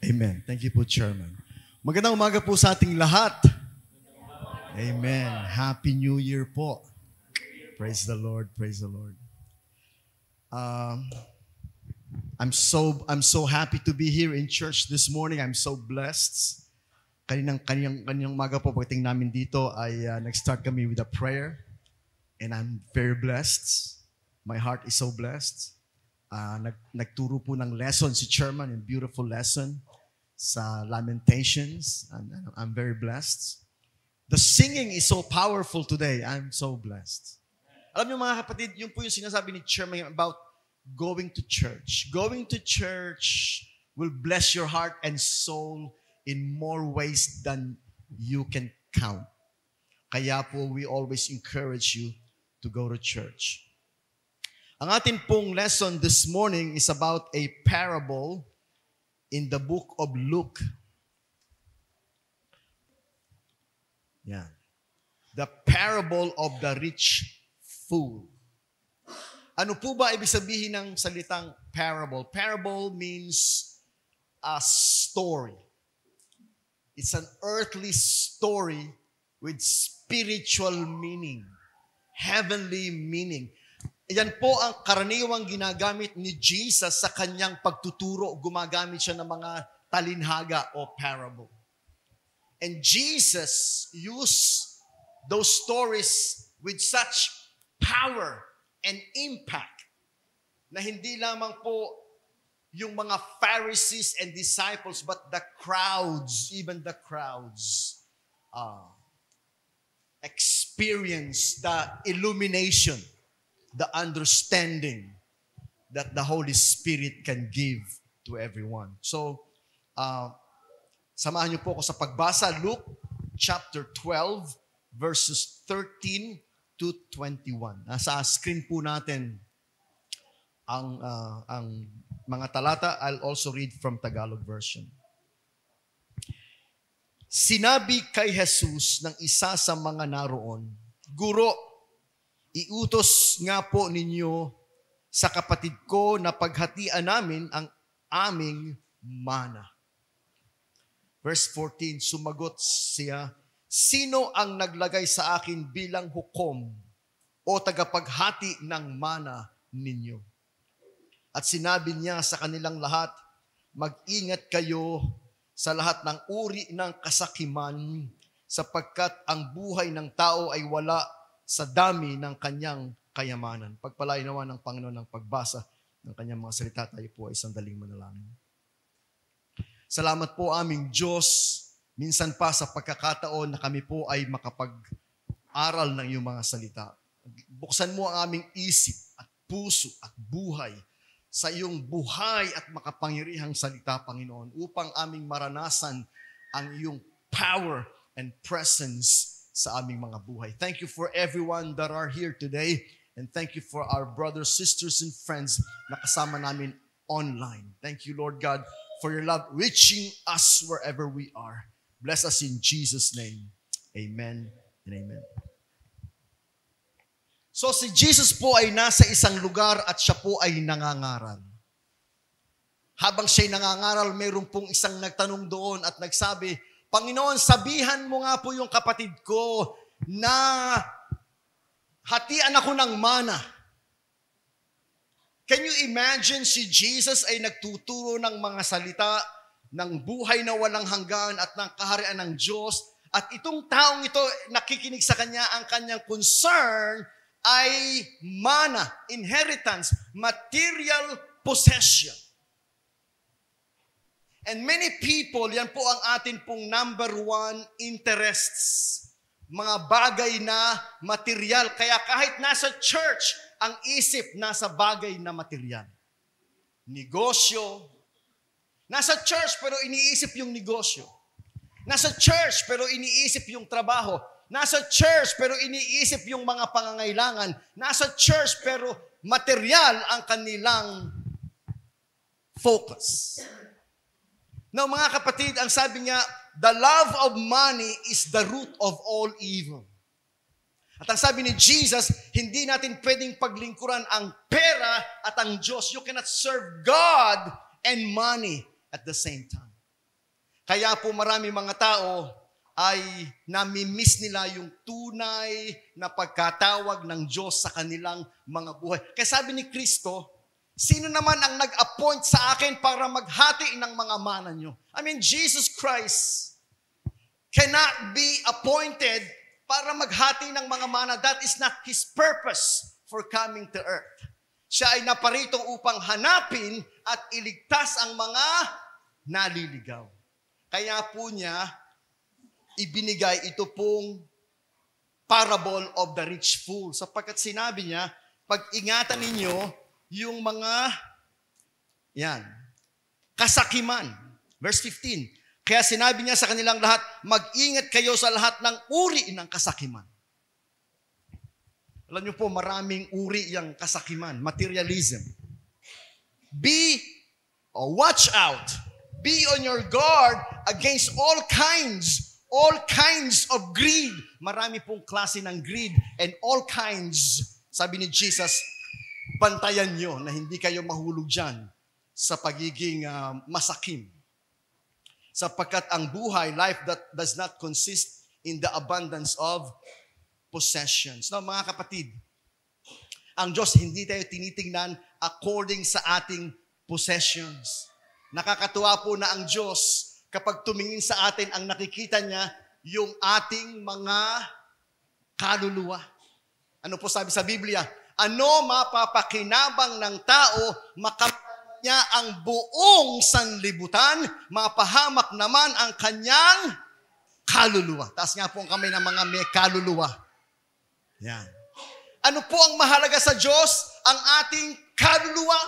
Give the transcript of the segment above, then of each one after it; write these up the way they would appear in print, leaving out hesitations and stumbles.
Amen. Thank you po, Chairman. Magandang umaga po sa ating lahat. Amen. Happy New Year po. Praise the Lord. Praise the Lord. I'm so happy to be here in church this morning. I'm so blessed. Kaninang umaga po pagdating namin dito ay nag-start kami with a prayer. And I'm very blessed. My heart is so blessed. Nagturo po ng lesson si Chairman, a beautiful lesson sa Lamentations. And I'm very blessed. The singing is so powerful today. I'm so blessed. Alam niyo mga kapatid, yun po yung sinasabi ni Chairman about going to church. Going to church will bless your heart and soul in more ways than you can count. Kaya po we always encourage you to go to church. Ang atin pong lesson this morning is about a parable in the book of Luke. Yeah. The parable of the rich fool. Ano po ba ibig sabihin ng salitang parable? Parable means a story. It's an earthly story with spiritual meaning, heavenly meaning. Yan po ang karaniwang ginagamit ni Jesus sa kanyang pagtuturo. Gumagamit siya ng mga talinhaga o parable. And Jesus used those stories with such power and impact na hindi lamang po yung mga Pharisees and disciples, but the crowds, even the crowds, experience the illumination, the understanding that the Holy Spirit can give to everyone. So, samahan niyo po ako sa pagbasa, Luke chapter 12, verses 13 to 21. Nasa screen po natin ang mga talata. I'll also read from Tagalog version. Sinabi kay Jesus ng isa sa mga naroon, Guro, iutos nga po ninyo sa kapatid ko na paghatian namin ang aming mana. Verse 14, sumagot siya, sino ang naglagay sa akin bilang hukom o tagapaghati ng mana ninyo? At sinabi niya sa kanilang lahat, mag-ingat kayo sa lahat ng uri ng kasakiman sapagkat ang buhay ng tao ay wala sa dami ng kanyang kayamanan. Pagpalain naman ng Panginoon ng pagbasa ng kanyang mga salita, tayo po ay sandaling manalangin. Salamat po aming Diyos, minsan pa sa pagkakataon na kami po ay makapag-aral ng iyong mga salita. Buksan mo ang aming isip at puso at buhay sa iyong buhay at makapangyarihang salita, Panginoon, upang aming maranasan ang iyong power and presence sa aming mga buhay. Thank you for everyone that are here today, and thank you for our brothers, sisters, and friends na kasama namin online. Thank you, Lord God, for your love reaching us wherever we are. Bless us in Jesus' name. Amen and amen. So si Jesus po ay nasa isang lugar at siya po ay nangangaral. Habang siya'y nangangaral, mayroon pong isang nagtanong doon at nagsabi, Panginoon, sabihan mo nga po yung kapatid ko na hatian ako ng mana. Can you imagine si Jesus ay nagtuturo ng mga salita ng buhay na walang hanggan at ng kaharian ng Diyos, at itong taong ito nakikinig sa kanya, ang kanyang concern ay mana, inheritance, material possession. And many people, yan po ang atin pong number one interests. Mga bagay na material. Kaya kahit nasa church, ang isip nasa bagay na material. Negosyo. Nasa church pero iniisip yung negosyo. Nasa church pero iniisip yung trabaho. Nasa church pero iniisip yung mga pangangailangan. Nasa church pero material ang kanilang focus. Now mga kapatid, ang sabi niya, the love of money is the root of all evil. At ang sabi ni Jesus, hindi natin pwedeng paglingkuran ang pera at ang Diyos. You cannot serve God and money at the same time. Kaya po marami mga tao ay nami-miss nila yung tunay na pagkatawag ng Diyos sa kanilang mga buhay. Kaya sabi ni Kristo, sino naman ang nag-appoint sa akin para maghati ng mga mana nyo? I mean, Jesus Christ cannot be appointed para maghati ng mga mana. That is not His purpose for coming to earth. Siya ay naparito upang hanapin at iligtas ang mga naliligaw. Kaya po niya ibinigay ito pong parable of the rich fool. Sapagkat sinabi niya, pag-ingatan ninyo yung mga kasakiman. Verse 15. Kaya sinabi niya sa kanilang lahat, mag-ingat kayo sa lahat ng uri ng kasakiman. Alam niyo po, maraming uri yung kasakiman. Materialism. Watch out. Be on your guard against all kinds of greed. Marami pong klase ng greed and all kinds. Sabi ni Jesus, bantayan nyo na hindi kayo mahulog dyan sa pagiging masakim. Sapagkat ang buhay, life that does not consist in the abundance of possessions. Now, mga kapatid, ang Diyos hindi tayo tinitingnan according sa ating possessions. Nakakatuwa po na ang Diyos, kapag tumingin sa atin, ang nakikita niya yung ating mga kaluluwa. Ano po sabi sa Biblia? Ano mapapakinabang ng tao, makamtan niya ang buong sanlibutan, mapahamak naman ang kanyang kaluluwa. Taas nga po ang kamay ng mga may kaluluwa. Yan. Ano po ang mahalaga sa Diyos? Ang ating kaluluwa.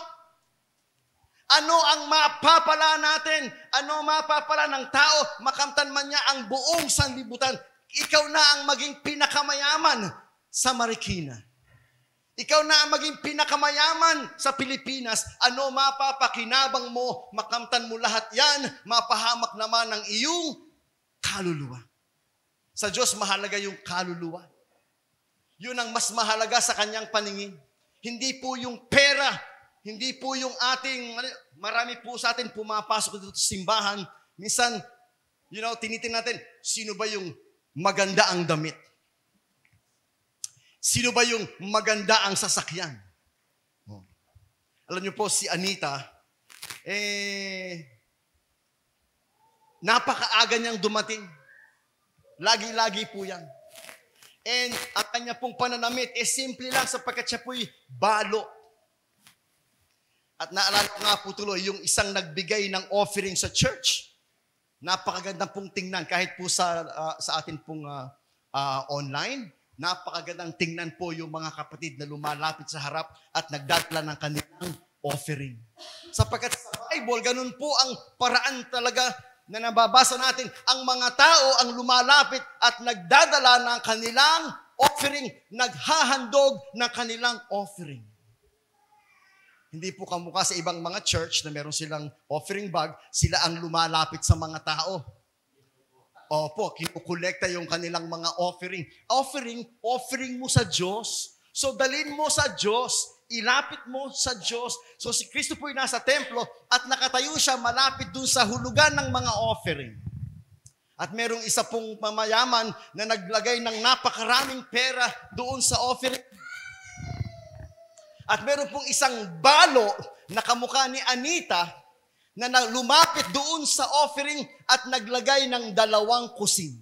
Ano ang mapapala natin? Ano mapapala ng tao? Makamtan man niya ang buong sanlibutan. Ikaw na ang maging pinakamayaman sa Marikina. Ikaw na ang maging pinakamayaman sa Pilipinas. Ano mapapakinabang mo? Makamtan mo lahat yan. Mapahamak naman ang iyong kaluluwa. Sa Diyos, mahalaga yung kaluluwa. Yun ang mas mahalaga sa kanyang paningin. Hindi po yung pera. Hindi po yung ating, marami po sa atin pumapasok dito sa simbahan. Minsan, tinitingnan natin, sino ba yung maganda ang damit? Sino ba yung maganda ang sasakyan? Alam niyo po, si Anita, napakaaga niyang dumating. Lagi-lagi po yan. And ang kanya pong pananamit, simple lang sapagkat siya po'y balo. At naalala ko nga po tuloy, yung isang nagbigay ng offering sa church. Napakagandang pong tingnan, kahit po sa atin pong online, napakagandang tingnan po yung mga kapatid na lumalapit sa harap at nagdadala ng kanilang offering. Sapagkat sa Bible, ganun po ang paraan talaga na nababasa natin. Ang mga tao ang lumalapit at nagdadala ng kanilang offering, naghahandog ng kanilang offering. Hindi po kamukha sa ibang mga church na meron silang offering bag, sila ang lumalapit sa mga tao. Opo, kinukolekta yung kanilang mga offering. Offering mo sa Diyos. So dalhin mo sa Diyos, ilapit mo sa Diyos. So si Kristo po'y nasa templo at nakatayo siya malapit dun sa hulugan ng mga offering. At merong isa pong mamayaman na naglagay ng napakaraming pera doon sa offering. At meron pong isang balo na kamukha ni Anita na lumapit doon sa offering at naglagay ng 2 kusing.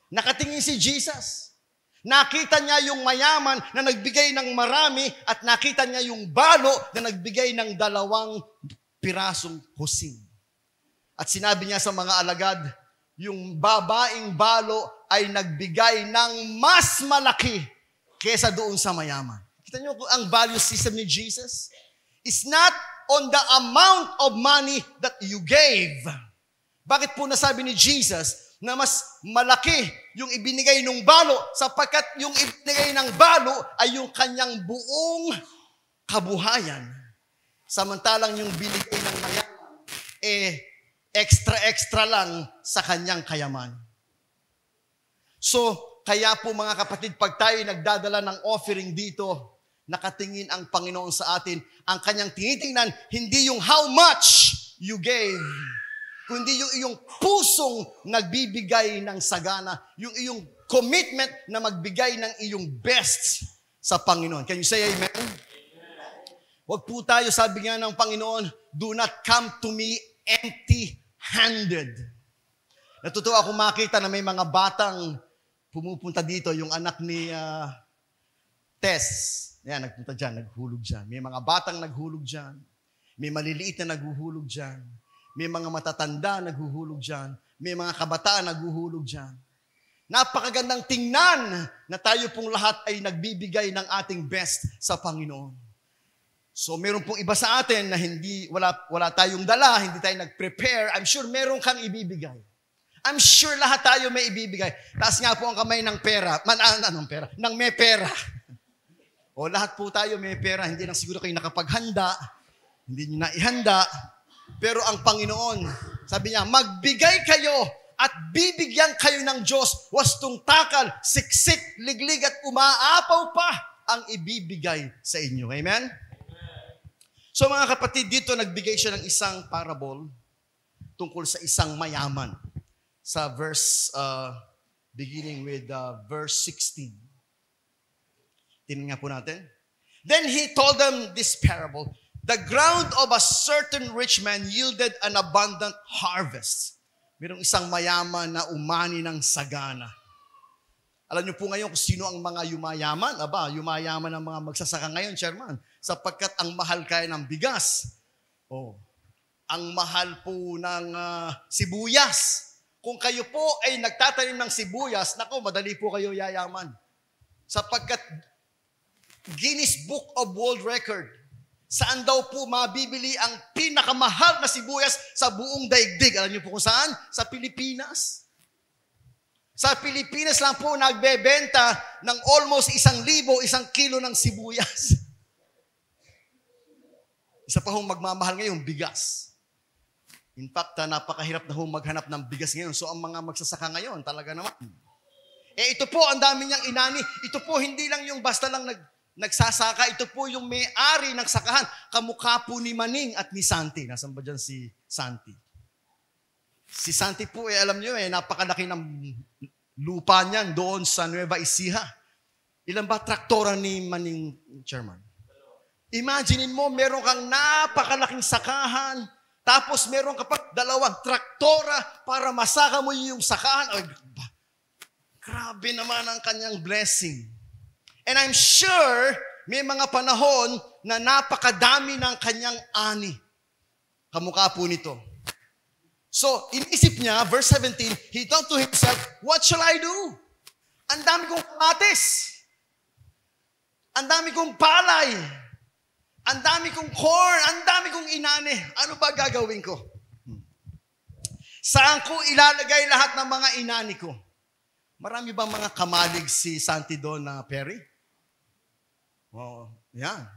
Nakatingin si Jesus. Nakita niya yung mayaman na nagbigay ng marami at nakita niya yung balo na nagbigay ng 2 pirasong kusing. At sinabi niya sa mga alagad, yung babaeng balo ay nagbigay ng mas malaki kesa doon sa mayaman. Kita niyo ang value system ni Jesus? It's not on the amount of money that you gave. Bakit po nasabi ni Jesus na mas malaki yung ibinigay ng balo sapagkat yung ibinigay ng balo ay yung kanyang buong kabuhayan. Samantalang yung binigay ng mayaman, extra lang sa kanyang kayaman. So, kaya po mga kapatid, pag tayo nagdadala ng offering dito, nakatingin ang Panginoon sa atin. Ang kanyang tinitingnan, hindi yung how much you gave, kundi yung iyong pusong nagbibigay ng sagana, yung iyong commitment na magbigay ng iyong best sa Panginoon. Can you say amen? Huwag po tayo, sabi nga ng Panginoon, do not come to me empty-handed. Natutuwa akong makita na may mga batang pumupunta dito, yung anak ni Tess. Yan, nagpunta dyan, naghulog dyan. May mga batang naghulog dyan. May maliliit na naghuhulog dyan. May mga matatanda naghuhulog dyan. May mga kabataan naghuhulog dyan. Napakagandang tingnan na tayo pong lahat ay nagbibigay ng ating best sa Panginoon. So meron pong iba sa atin na wala tayong dala, hindi tayo nag-prepare. I'm sure meron kang ibibigay. I'm sure lahat tayo may ibibigay. Taas nga po ang kamay ng pera. Anong pera? Nang may pera. O lahat po tayo may pera. Hindi lang siguro kayo nakapaghanda. Hindi nyo naihanda. Pero ang Panginoon, sabi niya, magbigay kayo at bibigyan kayo ng Diyos. Wastong takal, siksik, liglig at umaapaw pa ang ibibigay sa inyo. Amen? So mga kapatid, dito nagbigay siya ng isang parable tungkol sa isang mayaman. Sa verse, beginning with verse 16. Tingnan nga po natin. Then he told them this parable. The ground of a certain rich man yielded an abundant harvest. Mayroong isang mayaman na umani ng sagana. Alam niyo po ngayon kung sino ang mga yumayaman? Yumayaman ang mga magsasaka ngayon, Chairman. Sapagkat ang mahal kaya ng bigas. Ang mahal po ng sibuyas. Kung kayo po ay nagtatanim ng sibuyas, madali po kayo yayaman. Sapagkat Guinness Book of World Record, saan daw po mabibili ang pinakamahal na sibuyas sa buong daigdig? Alam niyo po kung saan? Sa Pilipinas. Sa Pilipinas lang po nagbebenta ng almost 1,000, 1 kilo ng sibuyas. Isa pa hong magmamahal ngayon, bigas. In fact, napakahirap na maghanap ng bigas ngayon. So ang mga magsasaka ngayon, talaga naman. Ito po, ang dami niyang inani. Ito po, hindi lang yung basta lang nagsasaka. Ito po yung may-ari ng sakahan. Kamukha po ni Maning at ni Santi. Nasaan ba dyan si Santi? Si Santi po, alam niyo, napakalaki ng lupa niyan doon sa Nueva Ecija. Ilan ba traktora ni Maning, Chairman? Imaginin mo, meron kang napakalaking sakahan, tapos meron ka pa 2 traktora para masaka mo yung sakahan. Ay, grabe naman ang kanyang blessing. And I'm sure may mga panahon na napakadami ng kanyang ani. Kamukha po nito. So, inisip niya, verse 17, he thought to himself, what shall I do? Ang dami kong kamatis. Ang dami kong palay. Ang dami kong corn. Ang dami kong inane. Ano ba gagawin ko? Saan ko ilalagay lahat ng mga inani ko? Marami bang mga kamalig si Santi doon na Perry? Yan.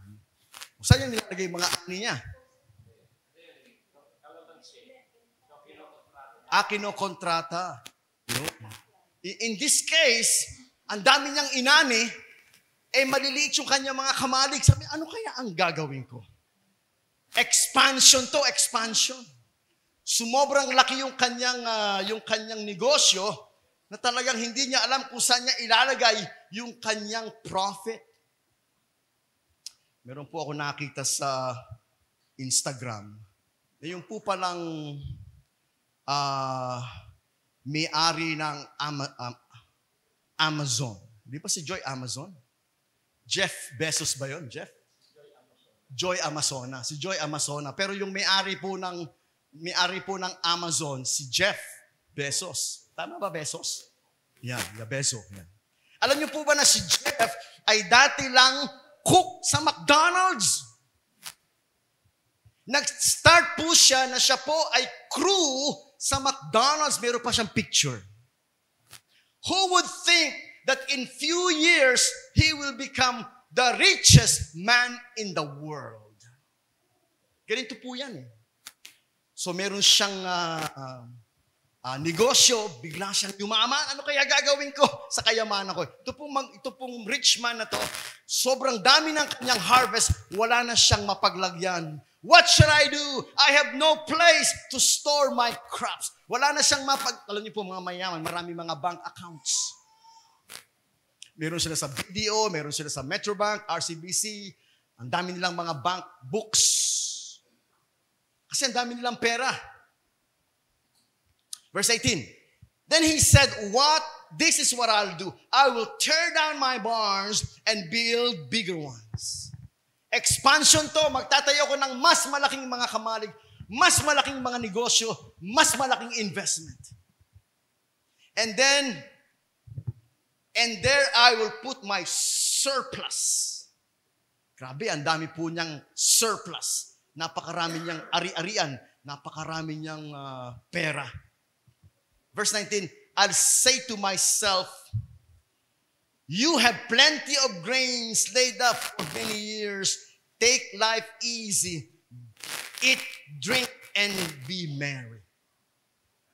Saan yung nilalagay mga ani niya? Kinokontrata. In this case, ang dami niyang inani, maliliit yung kanya mga kamalig. Sabi, ano kaya ang gagawin ko? Expansion to, expansion. Sumobrang laki yung kanyang negosyo na talagang hindi niya alam kung saan niya ilalagay yung kanyang profit. Meron po ako nakita sa Instagram na yung po palang may-ari ng Amazon. Di ba si Joy Amazon? Jeff Bezos ba yun? Jeff? Joy Amazona. Si Joy Amazona. Pero yung may-ari po ng Amazon, si Jeff Bezos. Tama ba Bezos? Yan, Bezos. Yan. Alam niyo po ba na si Jeff ay dati lang cook sa McDonald's? Nag-start po siya na siya po ay crew sa McDonald's. Meron pa siyang picture. Who would think that in few years, he will become the richest man in the world? Ganito po yan eh. So meron siyang negosyo, bigla siyang yumaman. Ano kaya gagawin ko sa kayamanan ko? Ito pong rich man na to, sobrang dami ng kanyang harvest, wala na siyang mapaglagyan, What shall I do? I have no place to store my crops. Wala na siyang alam niyo po mga mayaman, marami mga bank accounts. Meron sila sa BDO, meron sila sa Metrobank, RCBC, ang dami nilang mga bank books. Kasi ang dami nilang pera. Verse 18. Then he said, this is what I'll do. I will tear down my barns and build bigger ones. Expansion to, magtatayo ko ng mas malaking mga kamalig, mas malaking mga negosyo, mas malaking investment. And there I will put my surplus. Grabe, ang dami po niyang surplus. Napakarami niyang ari-arian, napakarami niyang pera. Verse 19, I'll say to myself, you have plenty of grains laid up for many years. Take life easy. Eat, drink, and be merry.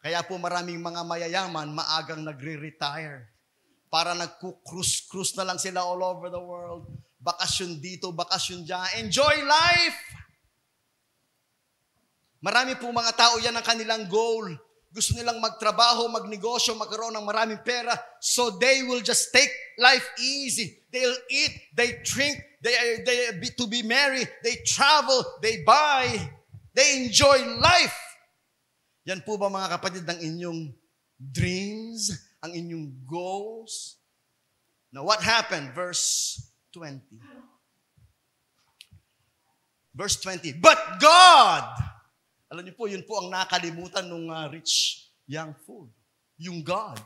Kaya po maraming mga mayayaman maagang nagre-retire. Para nagku-cruise na lang sila all over the world. Bakasyon dito, bakasyon dyan. Enjoy life! Marami po mga tao yan ang kanilang goal. Gusto nilang magtrabaho, magnegosyo, magkaroon ng maraming pera. So they will just take life easy. They'll eat, they drink, to be merry, they travel, they buy, they enjoy life. Yan po ba mga kapatid ang inyong dreams, ang inyong goals? Now what happened? Verse 20. Verse 20. But God, alam niyo po, yun po ang nakalimutan ng rich young fool. Yung God.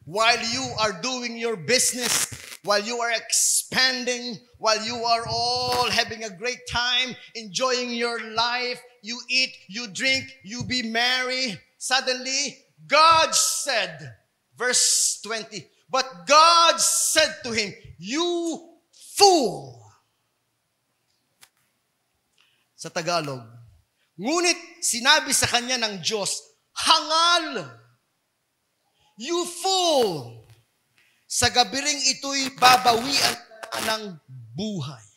While you are doing your business, while you are expanding, while you are all having a great time, enjoying your life, you eat, you drink, you be merry, suddenly, God said, verse 20, but God said to him, you fool. Sa Tagalog, ngunit sinabi sa kanya ng Diyos, hangal, you fool, sa gabiring ito'y babawian ng buhay.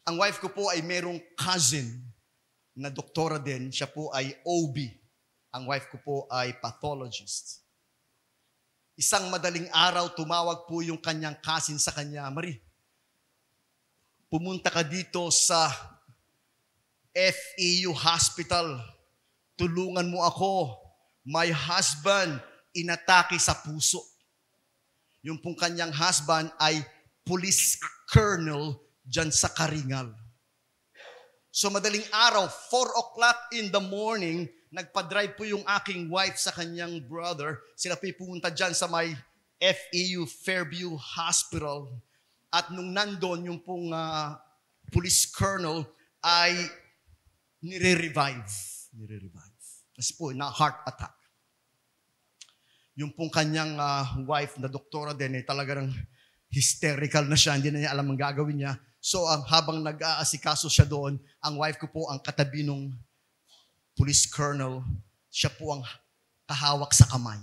Ang wife ko po ay merong cousin na doktora din. Siya po ay OB. Ang wife ko po ay pathologist. Isang madaling araw, tumawag po yung kanyang cousin sa kanya, Marie, pumunta ka dito sa FEU Hospital. Tulungan mo ako. My husband, inatake sa puso. Yung pong kanyang husband ay police colonel dyan sa Karingal. So madaling araw, 4 o'clock in the morning, nagpa-drive po yung aking wife sa kanyang brother. Sila po pumunta dyan sa may FEU Fairview Hospital. At nung nandun, yung pong police colonel ay nire-revive. Kasi po, na heart attack. Yung pong kanyang wife na doktora din, ay talagang hysterical na siya. Hindi na niya alam ang gagawin niya. So, habang nag-aasikaso siya doon, ang wife ko po ang katabi ng police colonel. Siya po ang kahawak sa kamay.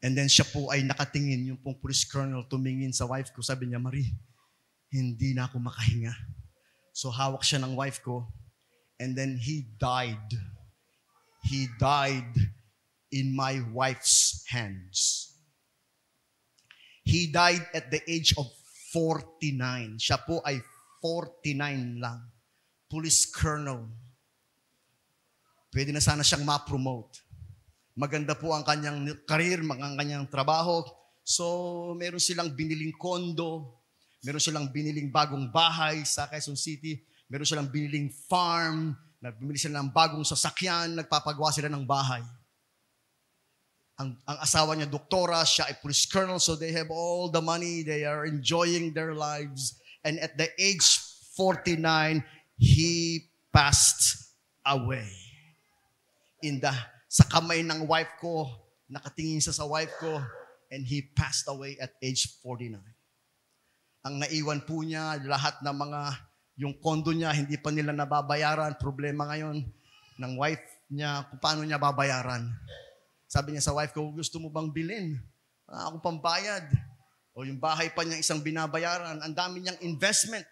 And then siya po ay nakatingin, yung pong police colonel tumingin sa wife ko. Sabi niya, Marie, hindi na ako makahinga. So hawak siya ng wife ko. And then he died. He died in my wife's hands. He died at the age of 49. Siya po ay 49 lang. Police colonel. Pwede na sana siyang ma-promote. Maganda po ang kanyang career, ang kanyang trabaho. So, meron silang biniling kondo, meron silang biniling bagong bahay sa Quezon City, meron silang biniling farm, bumili sila ng bagong sasakyan, nagpapagawa sila ng bahay. Ang asawa niya, doktora, siya ay police colonel, so they have all the money, they are enjoying their lives. And at the age 49, he passed away. Sa kamay ng wife ko, nakatingin siya sa wife ko, and he passed away at age 49. Ang naiwan po niya, lahat ng yung kondo niya, hindi pa nila nababayaran. Problema ngayon ng wife niya, kung paano niya babayaran. Sabi niya sa wife ko, gusto mo bang bilhin? Ako pambayad. O yung bahay pa niya isang binabayaran, ang dami niyang investment.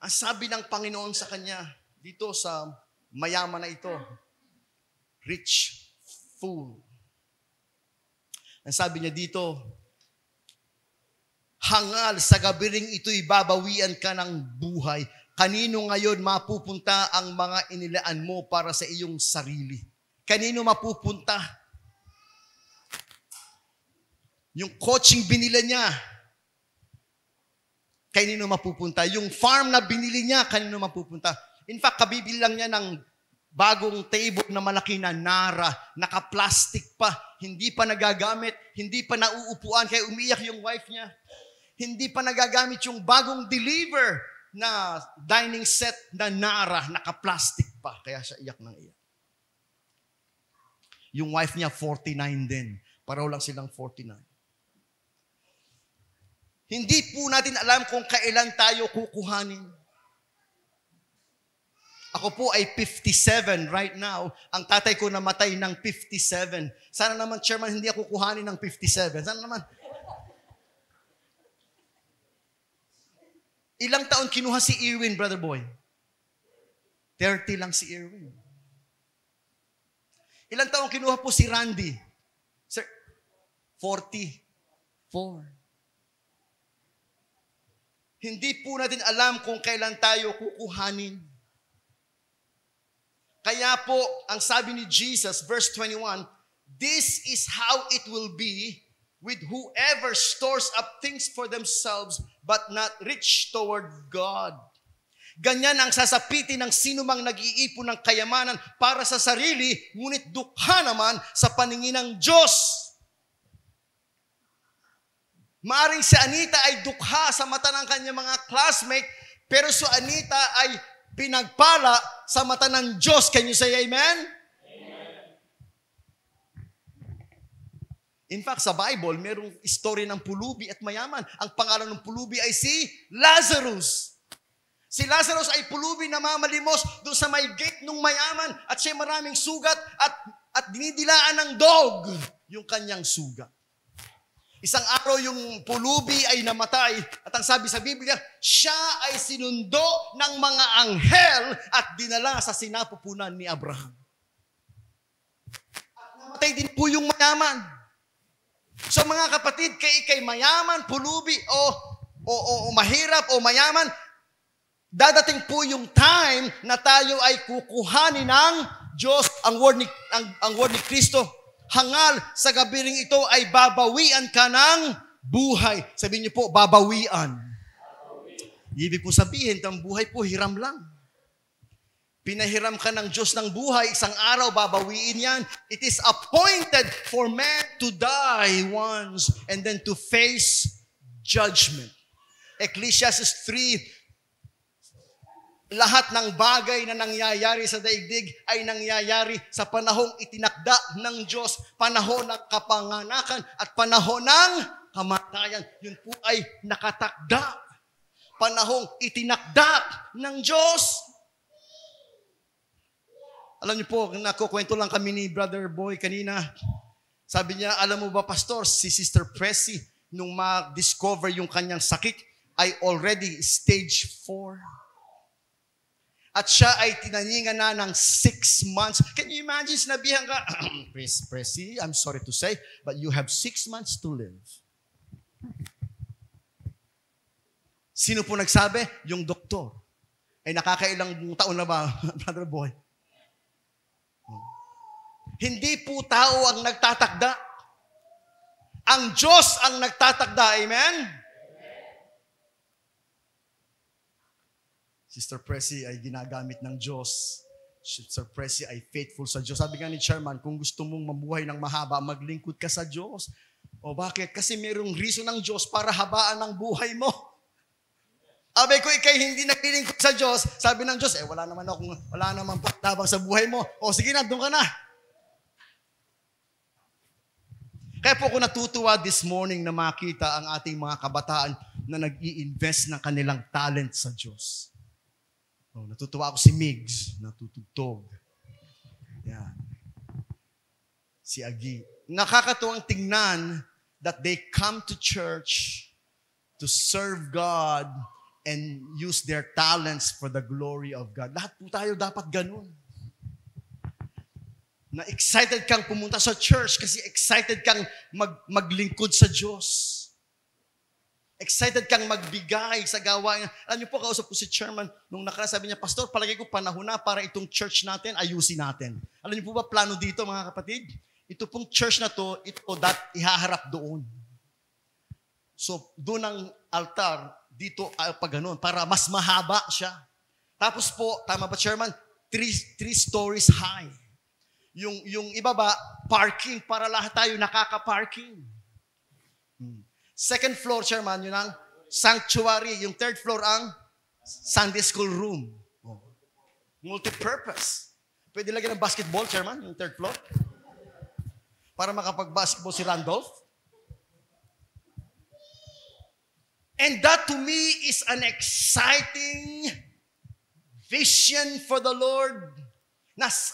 Ang sabi ng Panginoon sa kanya, dito sa mayaman na ito, rich fool. Ang sabi niya dito, hangal sa gabiring ito'y babawian ka ng buhay. Kanino ngayon mapupunta ang mga inilaan mo para sa iyong sarili? Kanino mapupunta? Yung coaching binili niya, kanino mapupunta? Yung farm na binili niya, kanino mapupunta? In fact, kabibili lang niya ng bagong table na malaki na Nara, naka-plastic pa, hindi pa nagagamit, hindi pa nauupuan, kaya umiyak yung wife niya. Hindi pa nagagamit yung bagong deliver na dining set na Nara, naka-plastic pa, kaya siya iyak ng iyak. Yung wife niya, 49 din. Pareho lang silang 49. Hindi po natin alam kung kailan tayo kukuhanin. Ako po ay 57 right now. Ang tatay ko namatay ng 57. Sana naman, Chairman, hindi ako kuhanin ng 57. Sana naman. Ilang taon kinuha si Irwin, Brother Boy? 30 lang si Irwin. Ilang taon kinuha po si Randy? Sir, 44. Hindi po natin alam kung kailan tayo kukuhanin. Kaya po, ang sabi ni Jesus, verse 21, this is how it will be with whoever stores up things for themselves but not rich toward God. Ganyan ang sasapitin ng sinumang nag-iipon ng kayamanan para sa sarili, ngunit dukha naman sa paningin ng Diyos. Maaring si Anita ay dukha sa mata ng kanyang mga classmate, pero si Anita ay pinagpala sa mata ng Diyos. Can you say amen? Amen. In fact, sa Bible, mayroong story ng pulubi at mayaman. Ang pangalan ng pulubi ay si Lazarus. Si Lazarus ay pulubi na mamalimos doon sa may gate ng mayaman at siya maraming sugat at dinidilaan ng dog yung kanyang sugat. Isang araw yung pulubi ay namatay at ang sabi sa Biblia, siya ay sinundo ng mga anghel at dinala sa sinapupunan ni Abraham. At namatay din po yung mayaman. So mga kapatid, kay mayaman, pulubi o mahirap o mayaman, dadating po yung time na tayo ay kukuhanin ng Diyos. Ang word ni Kristo, hangal sa gabiring ito ay babawian ka ng buhay. Sabihin niyo po, babawian. Ibig po sabihin, ang buhay po hiram lang. Pinahiram ka ng Diyos ng buhay, isang araw babawiin yan. It is appointed for man to die once and then to face judgment. Ecclesiastes 3, lahat ng bagay na nangyayari sa daigdig ay nangyayari sa panahong itinakda ng Diyos, panahon ng kapanganakan at panahon ng kamatayan. Yun po ay nakatakda. Panahong itinakda ng Diyos. Alam niyo po, nakukwento lang kami ni Brother Boy kanina. Sabi niya, alam mo ba, Pastor, si Sister Pressy, nung ma-discover yung kanyang sakit, ay already stage 4. At siya ay tinaningan na ng 6 months. Can you imagine, sinabihan ka, Pressy, I'm sorry to say, but you have 6 months to live. Sino po nagsabi? Yung doktor. Ay nakakailang taon na ba, Brother Boy? Hindi po tao ang nagtatakda. Ang Diyos ang nagtatakda. Amen? Sister Pressy ay ginagamit ng Diyos. Sister Pressy ay faithful sa Diyos. Sabi nga ni Chairman, kung gusto mong mabuhay ng mahaba, maglingkod ka sa Diyos. O bakit? Kasi mayroong reason ng Diyos para habaan ang buhay mo. Abay ko, ikay hindi naglilingkod sa Diyos, sabi ng Diyos, wala namang patabang sa buhay mo. O sige na, doon ka na. Kaya po ako natutuwa this morning na makita ang ating mga kabataan na nag-i-invest ng kanilang talent sa Diyos. Natutuwa ako si Migs, natutugtog. Yan. Si Agi. Nakakatuwang tingnan that they come to church to serve God and use their talents for the glory of God. Lahat po tayo dapat ganun. Na excited kang pumunta sa church kasi excited kang maglingkod sa Diyos. Excited kang magbigay sa gawain. Alam niyo po, kausap ko si chairman, nung sabi niya, Pastor, palagay ko panahon na para itong church natin, ayusin natin. Alam niyo po ba, plano dito mga kapatid? Ito pong church na to, ito ihaharap doon. So, doon ang altar, dito pag ganun, para mas mahaba siya. Tapos po, tama ba chairman? Three stories high. Yung ibaba, parking, para lahat tayo nakaka-parking. Second floor, chairman, yun ang sanctuary. Yung third floor ang Sunday school room. Multi-purpose. Pwede lagyan ng basketball, chairman, yung third floor. Para makapag-basketball si Randolph. And that to me is an exciting vision for the Lord.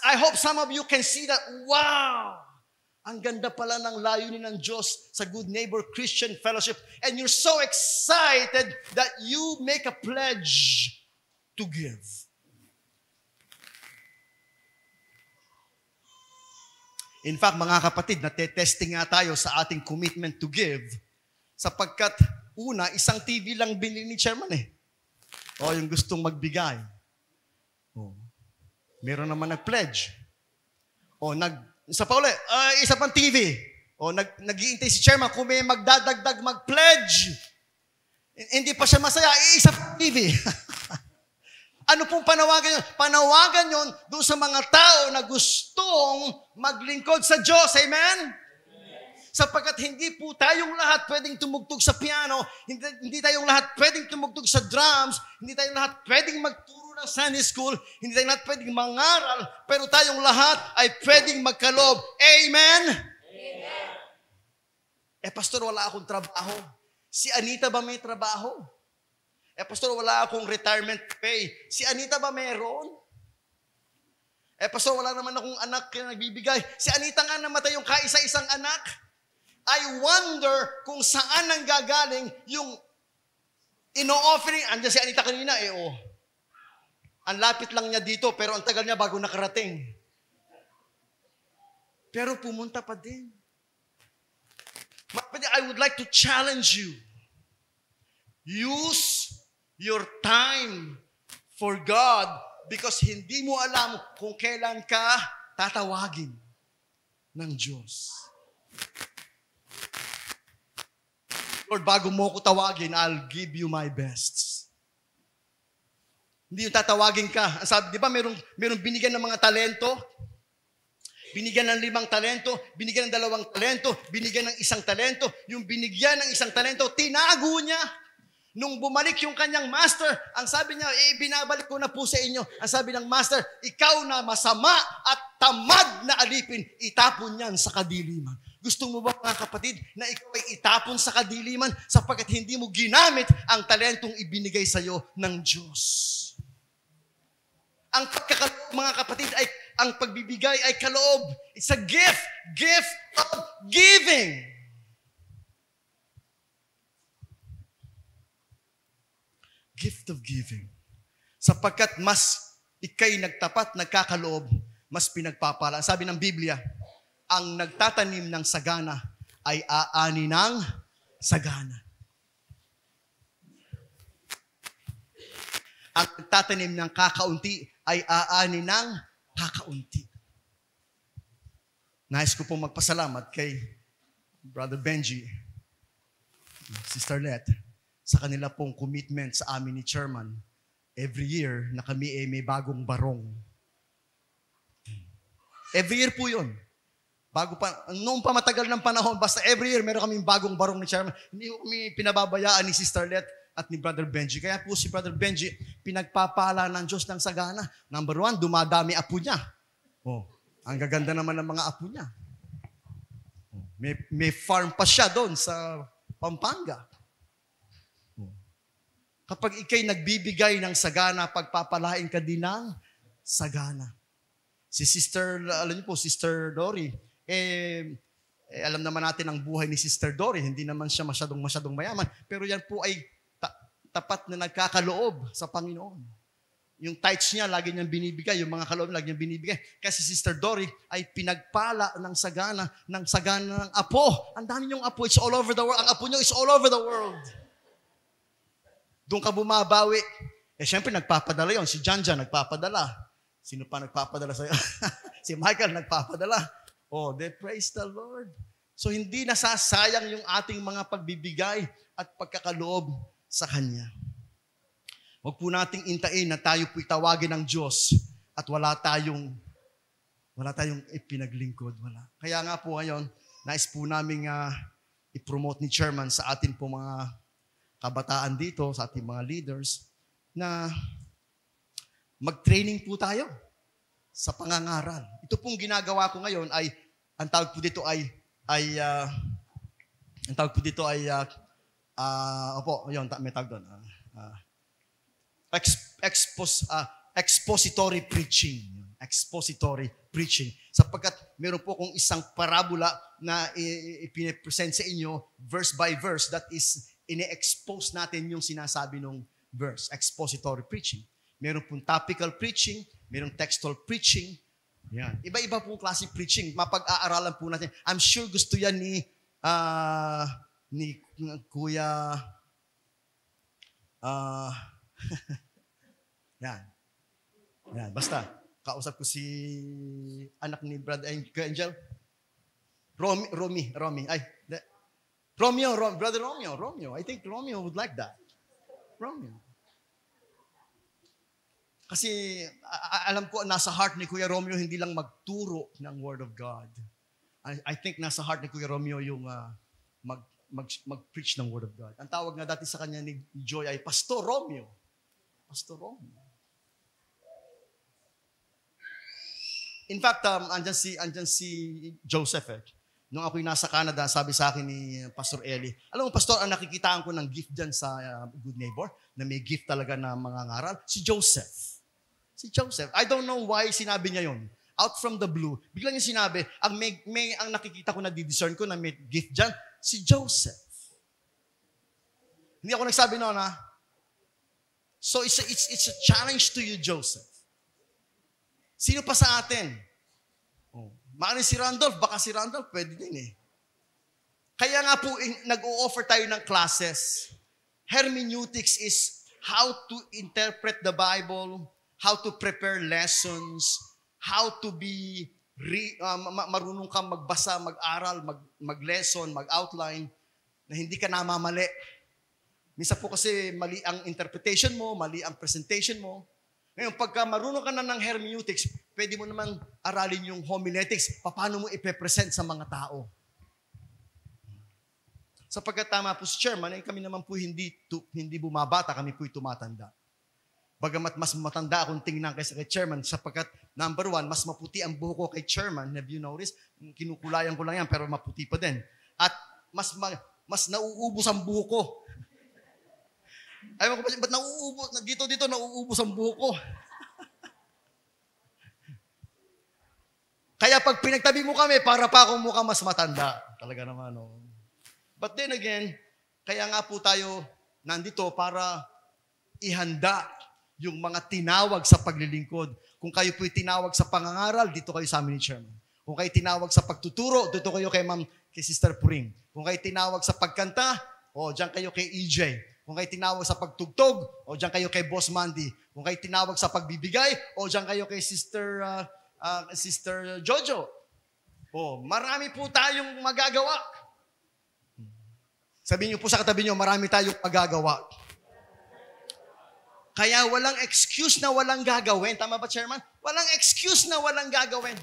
I hope some of you can see that, wow! Ang ganda pala ng layunin ng Diyos sa Good Neighbor Christian Fellowship. And you're so excited that you make a pledge to give. In fact, mga kapatid, natetesting nga tayo sa ating commitment to give sapagkat una, isang TV lang binili ni chairman O, yung gustong magbigay. O, meron naman nag-pledge. O, isa pa ulit, isa pang TV. O, nag-iintay si chairman kung may magdadagdag mag-pledge. Hindi pa siya masaya, isa pang TV. Ano pong panawagan yun? Panawagan yun doon sa mga tao na gustong maglingkod sa Diyos. Amen? Sapagkat hindi po tayong lahat pwedeng tumugtog sa piano, hindi tayong lahat pwedeng tumugtog sa drums, hindi tayong lahat pwedeng magturo ng Sunday school, hindi tayong lahat pwedeng mangaral, pero tayong lahat ay pwedeng magkaloob. Amen? Amen. Pastor, wala akong trabaho. Si Anita ba may trabaho? Pastor, wala akong retirement pay. Si Anita ba meron? Pastor, wala naman akong anak na nagbibigay. Si Anita nga namatay yung kaisa-isang anak. I wonder kung saan nanggagaling yung ino-offering. Andiyan si Anita kanina, Ang lapit lang niya dito, pero ang tagal niya bago nakarating. Pero pumunta pa din. I would like to challenge you. Use your time for God because hindi mo alam kung kailan ka tatawagin ng Diyos. Lord, bago mo ko tawagin, I'll give you my best. Hindi yung tatawagin ka. Sabi, di ba, merong binigyan ng mga talento? Binigyan ng 5 talento, binigyan ng 2 talento, binigyan ng 1 talento. Yung binigyan ng 1 talento, tinago niya. Nung bumalik yung kanyang master, ang sabi niya, binabalik ko na po sa inyo. Ang sabi ng master, ikaw na masama at tamad na alipin, itapon yan sa kadiliman. Gusto mo ba, mga kapatid, na ikaw ay itapon sa kadiliman sapagkat hindi mo ginamit ang talentong ibinigay sa iyo ng Diyos? Ang pagkakaloob, mga kapatid, ay ang pagbibigay ay kaloob. It's a gift of giving. Gift of giving. Sapagkat mas ikay nagtapat, nagkakaloob, mas pinagpapala. Sabi ng Biblia, ang nagtatanim ng sagana ay aani ng sagana. Ang nagtatanim ng kakaunti ay aani ng kakaunti. Nais ko pong magpasalamat kay Brother Benji, Sister Let, sa kanila pong commitment sa amin ni Chairman. Every year na kami may bagong barong. Every year po yun. Noong pa matagal ng panahon, basta every year meron kaming bagong barong ni Chairman. Hindi kami pinababayaan ni Sister Let at ni Brother Benji. Kaya po si Brother Benji, pinagpapala ng Diyos ng sagana. Number 1, dumadami apo niya. Ang gaganda naman ng mga apo niya. May farm pa siya doon sa Pampanga. Kapag ikay nagbibigay ng sagana, pagpapalain ka din ng sagana. Si Sister, alam niyo po, Sister Dory, Alam naman natin ang buhay ni Sister Dory, hindi naman siya masyadong mayaman, pero yan po ay tapat na nagkakaloob sa Panginoon. Yung tithes niya, lagi niyang binibigay, yung mga kaloob lagi niyang binibigay. Kasi Sister Dory ay pinagpala ng sagana ng apo. Ang dami niyong apo, it's all over the world. Ang apo niyo is all over the world. Doon ka bumabawi. Siyempre, nagpapadala yon. Si Janja nagpapadala. Sino pa nagpapadala sa'yo? Si Michael nagpapadala. Praise the Lord. So, hindi nasasayang yung ating mga pagbibigay at pagkakaloob sa Kanya. Huwag po nating intain na tayo po'y tawagin ng Diyos at wala tayong ipinaglingkod. Wala. Kaya nga po ngayon, nais po namin i-promote ni Chairman sa atin po mga kabataan dito, sa ating mga leaders, na mag-training po tayo sa pangangaral. Ito pong ginagawa ko ngayon ay, ang tawag po dito ay may tawag doon. Expository preaching. Expository preaching. Sapagkat meron po kong isang parabola na ipine-present sa inyo, verse by verse, that is, ine-expose natin yung sinasabi ng verse. Expository preaching. Meron pong topical preaching, merong textual preaching. Yan. Iba-iba pong klase preaching. Mapag-aaralan po natin. I'm sure gusto yan ni Kuya yan. Basta, kausap ko si anak ni Brother Angel. Brother Romeo. I think Romeo would like that. Romeo. Kasi alam ko nasa heart ni Kuya Romeo hindi lang magturo ng Word of God. I think nasa heart ni Kuya Romeo yung mag-preach ng Word of God. Ang tawag nga dati sa kanya ni Joy ay Pastor Romeo. Pastor Romeo. In fact, andyan si Joseph. Nung ako'y nasa Canada, sabi sa akin ni Pastor Eli, alam mo, Pastor, ang nakikitaan ko ng gift dyan sa Good Neighbor, na may gift talaga na mga ngaral, si Joseph. Si Joseph. I don't know why sinabi niya yon. Out from the blue. Biglang niya sinabi, ang nakikita ko na di-discern ko na may gift dyan, si Joseph. Hindi ako nagsabi noon, ha? So it's a challenge to you, Joseph. Sino pa sa atin? Maaaring si Randolph, baka si Randolph, pwede din eh. Kaya nga po, nag-o-offer tayo ng classes. Hermeneutics is how to interpret the Bible, how to prepare lessons, how to be, marunong kang magbasa, mag-aral, mag-lesson, mag-outline, na hindi ka namamali. Minsan po kasi mali ang interpretation mo, mali ang presentation mo. Ngayon, pagka marunong ka na ng hermeneutics, pwede mo naman aralin yung homiletics, paano mo ipepresent sa mga tao. Sapagkat tama po si Chairman, kami naman po hindi bumabata, kami po'y tumatanda. Bagamat mas matanda akong tingnan kaysa kay Chairman, sapagkat number one, mas maputi ang buhok ko kay Chairman. Have you noticed? Kinukulayan ko lang yan, pero maputi pa din. At mas nauubos ang buhok ko. Ay, ba't nauubos? Dito, nauubos ang buhok ko. Kaya pag pinagtabi mo kami, para pa akong mukha mas matanda. Talaga naman, no? But then again, kaya nga po tayo nandito para ihanda yung mga tinawag sa paglilingkod. Kung kayo po'y tinawag sa pangangaral, dito kayo sa amin ni Chairman. Kung kayo tinawag sa pagtuturo, dito kayo kay Sister Puring. Kung kayo tinawag sa pagkanta, diyan kayo kay EJ. Kung kayo tinawag sa pagtugtog, diyan kayo kay Boss Mandy. Kung kayo tinawag sa pagbibigay, diyan kayo kay Sister Jojo. Marami po tayong magagawa. Sabihin niyo po sa katabi niyo, marami tayong magagawa. Kaya walang excuse na walang gagawin. Tama ba, Chairman? Walang excuse na walang gagawin.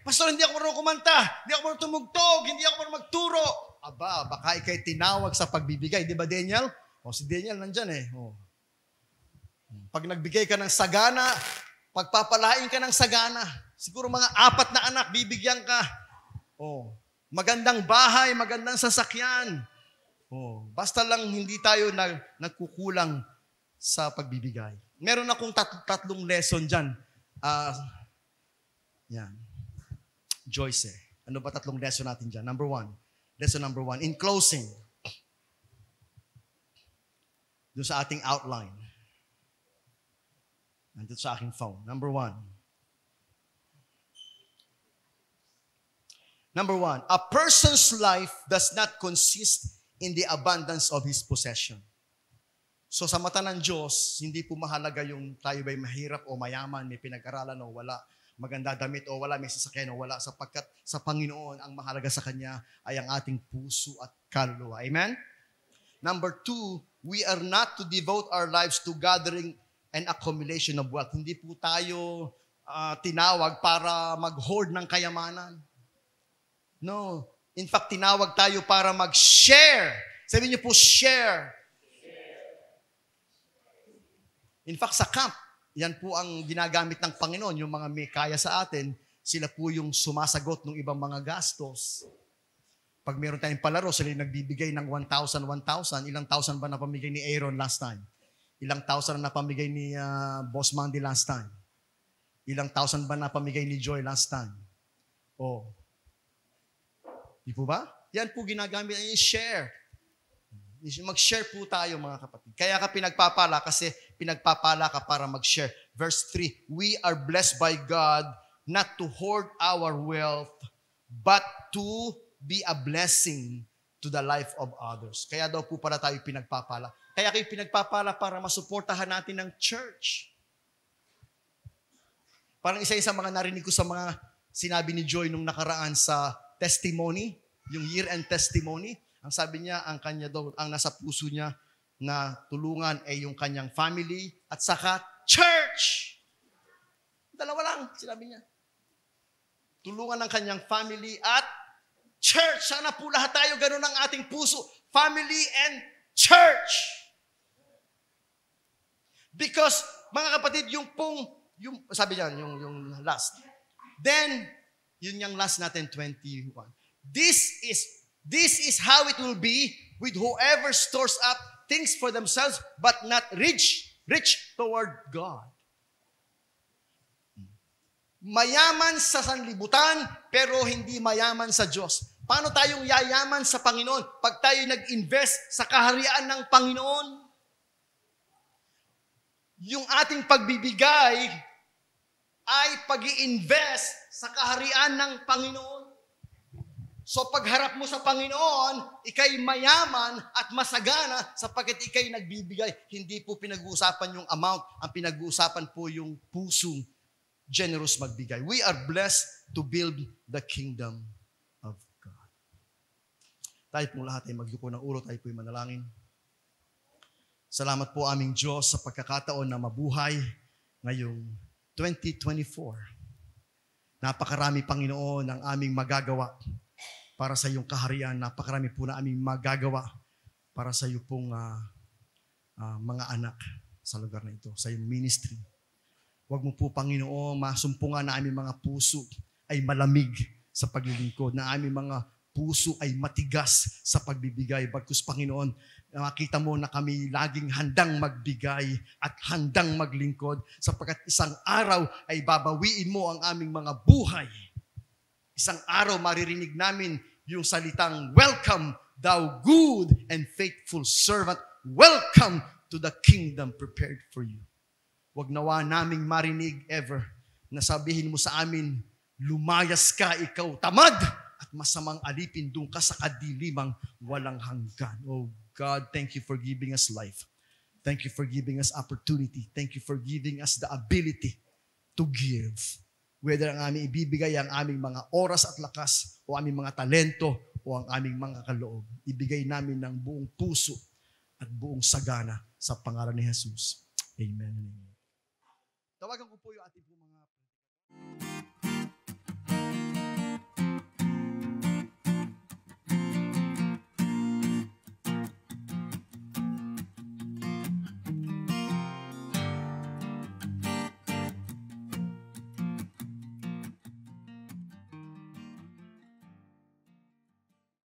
Pastor, hindi ako marunong kumanta. Hindi ako marunong tumugtog. Hindi ako marunong magturo. Aba, baka ikay tinawag sa pagbibigay. Di ba, Daniel? Si Daniel nandyan eh. Pag nagbigay ka ng sagana, pagpapalain ka ng sagana, siguro mga 4 na anak, bibigyan ka. Magandang bahay, magandang sasakyan. Basta lang hindi tayo nagkukulang sa pagbibigay. Meron akong tatlong lesson dyan. Yan. Joyce. Ano ba tatlong lesson natin dyan? Lesson number one. In closing, doon sa ating outline, nandito sa aking phone. Number one, a person's life does not consist in the abundance of his possession. So sa mata ng Diyos, hindi po mahalaga yung tayo ba'y mahirap o mayaman, may pinag-aralan o wala, maganda damit o wala, may sasakyan o wala, sapagkat sa Panginoon, ang mahalaga sa Kanya ay ang ating puso at kaluluwa. Amen? Number two, we are not to devote our lives to gathering and accumulation of wealth. Hindi po tayo tinawag para mag-hoard ng kayamanan. No. In fact, tinawag tayo para mag-share. Sabihin niyo po, share. In fact, sa camp, yan po ang ginagamit ng Panginoon. Yung mga may kaya sa atin, sila po yung sumasagot ng ibang mga gastos. Pag meron tayong palaro, sila yung nagbibigay ng 1,000. Ilang thousand ba napamigay ni Aaron last time? Ilang thousand na napamigay ni Boss Mandy last time? Ilang thousand ba napamigay ni Joy last time? Oh. Di po ba? Yan po ginagamit ay share. Mag-share po tayo mga kapatid. Kaya ka pinagpapala kasi pinagpapala ka para mag-share. Verse 3, we are blessed by God not to hoard our wealth, but to be a blessing to the life of others. Kaya daw po para tayo pinagpapala. Kaya kayo pinagpapala para masuportahan natin ng church. Parang isa sa mga narinig ko sa mga sinabi ni Joy nung nakaraan sa testimony, yung year-end testimony. Ang sabi niya, ang kanya daw, ang nasa puso niya na tulungan ay yung kanyang family at saka church. Dalawa lang, sinabi niya. Tulungan ng kanyang family at church. Sana po lahat tayo ganun ang ating puso. Family and church. Because, mga kapatid, sabi niya, yung last. Then, yun yung last natin, 21. This is how it will be with whoever stores up things for themselves but not rich toward God. Mayaman sa sanlibutan pero hindi mayaman sa Diyos. Paano tayong yayaman sa Panginoon pag tayo nag-invest sa kaharian ng Panginoon? Yung ating pagbibigay ay pag-i-invest sa kaharian ng Panginoon. So pagharap mo sa Panginoon, ikay mayaman at masagana sapagkat ikay nagbibigay. Hindi po pinag-uusapan yung amount, ang pinag-uusapan po yung pusong generous magbigay. We are blessed to build the kingdom of God. Tayo pong lahat ay magduko ng ulo, tayo po ay manalangin. Salamat po aming Diyos sa pagkakataon na mabuhay ngayong 2024. Napakarami, Panginoon, ang aming magagawa para sa iyong kaharian. Napakarami po na aming magagawa para sa iyo pong mga anak sa lugar na ito, sa iyong ministry. Huwag mo po, Panginoon, masumpungan na aming mga puso ay malamig sa paglilingkod, na aming mga puso ay matigas sa pagbibigay. Bagkus, Panginoon, makita mo na kami laging handang magbigay at handang maglingkod sapagkat isang araw ay babawiin mo ang aming mga buhay. Isang araw maririnig namin yung salitang, "Welcome, thou good and faithful servant. Welcome to the kingdom prepared for you." Huwag nawa naming marinig ever na sabihin mo sa amin, "Lumayas ka, ikaw tamad, at masamang alipin doon ka sa kadilimang walang hanggan." Oh God, thank you for giving us life. Thank you for giving us opportunity. Thank you for giving us the ability to give. Whether ang aming ibibigay ang aming mga oras at lakas o aming mga talento o ang aming mga kaloob. Ibigay namin ng buong puso at buong sagana sa pangalan ni Jesus. Amen and amen. Tawagan ko po yung ating mga